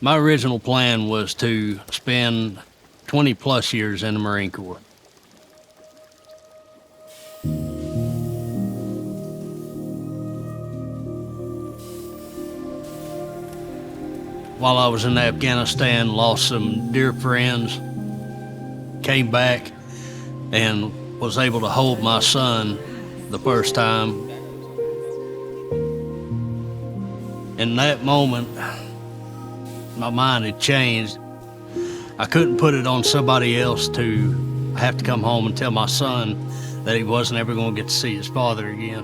My original plan was to spend 20 plus years in the Marine Corps. While I was in Afghanistan, lost some dear friends, came back and was able to hold my son the first time. In that moment, my mind had changed. I couldn't put it on somebody else to have to come home and tell my son that he wasn't ever going to get to see his father again.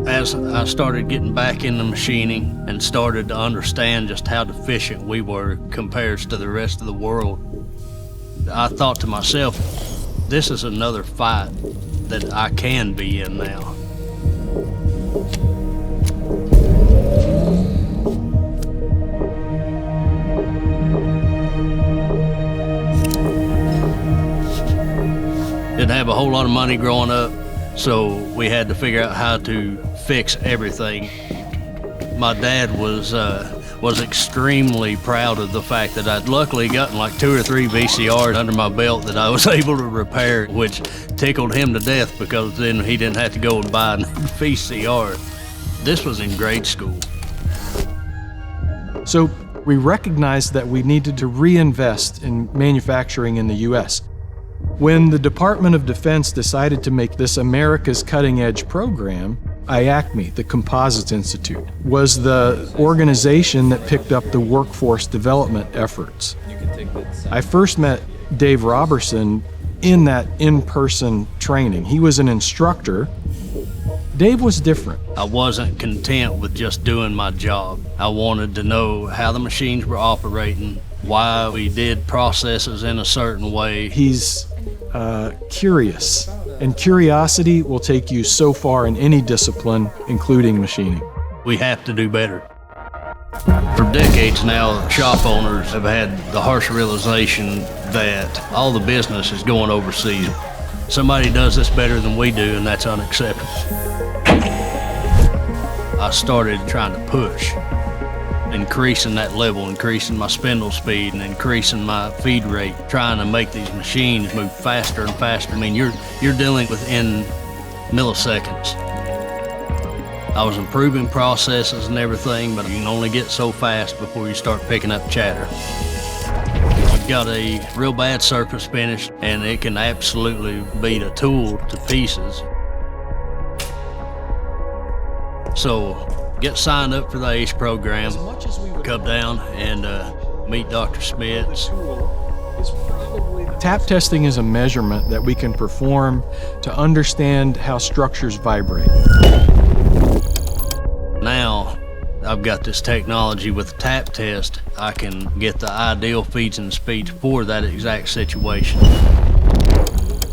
As I started getting back into machining and started to understand just how deficient we were compared to the rest of the world, I thought to myself, this is another fight that I can be in now. Didn't have a whole lot of money growing up, so we had to figure out how to fix everything. My dad was extremely proud of the fact that I'd luckily gotten like 2 or 3 VCRs under my belt that I was able to repair, which tickled him to death because then he didn't have to go and buy a VCR. This was in grade school. So we recognized that we needed to reinvest in manufacturing in the U.S. When the Department of Defense decided to make this America's cutting-edge program, IACMI, the Composites Institute, was the organization that picked up the workforce development efforts. I first met Dave Roberson in that in-person training. He was an instructor. Dave was different. I wasn't content with just doing my job. I wanted to know how the machines were operating, why we did processes in a certain way. He's curious, and curiosity will take you so far in any discipline, including machining. We have to do better. For decades now, shop owners have had the harsh realization that all the business is going overseas. Somebody does this better than we do, and that's unacceptable. I started trying to push, increasing that level, increasing my spindle speed and increasing my feed rate, trying to make these machines move faster and faster. I mean, you're dealing within milliseconds. I was improving processes and everything, but you can only get so fast before you start picking up chatter. I've got a real bad surface finish, and it can absolutely beat a tool to pieces. So get signed up for the ACE program, come down and meet Dr. Smits. Tap testing is a measurement that we can perform to understand how structures vibrate. Now, I've got this technology with the tap test. I can get the ideal feeds and speeds for that exact situation.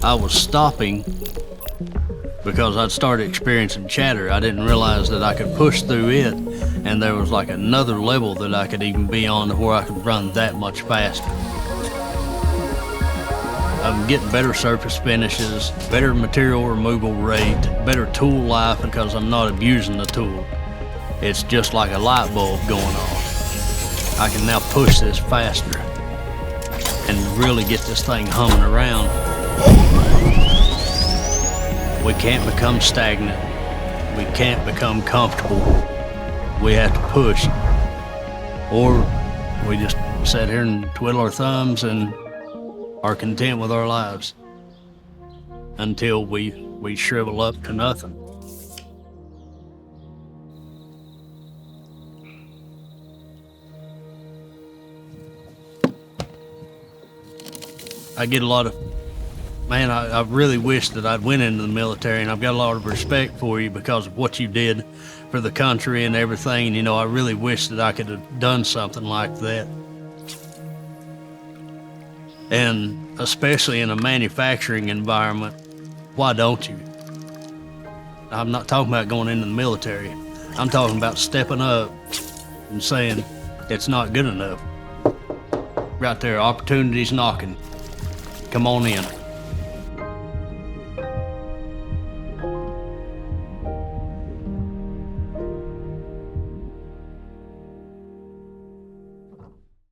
I was stopping because I'd started experiencing chatter. I didn't realize that I could push through it, and there was like another level that I could even be on where I could run that much faster. I'm getting better surface finishes, better material removal rate, better tool life because I'm not abusing the tool. It's just like a light bulb going off. I can now push this faster and really get this thing humming around. We can't become stagnant. We can't become comfortable. We have to push. Or we just sit here and twiddle our thumbs and are content with our lives until we shrivel up to nothing. I get a lot of, man, I really wish that I'd went into the military, and I've got a lot of respect for you because of what you did for the country and everything. You know, I really wish that I could have done something like that. And especially in a manufacturing environment, why don't you? I'm not talking about going into the military. I'm talking about stepping up and saying it's not good enough. Right there, opportunity's knocking. Come on in.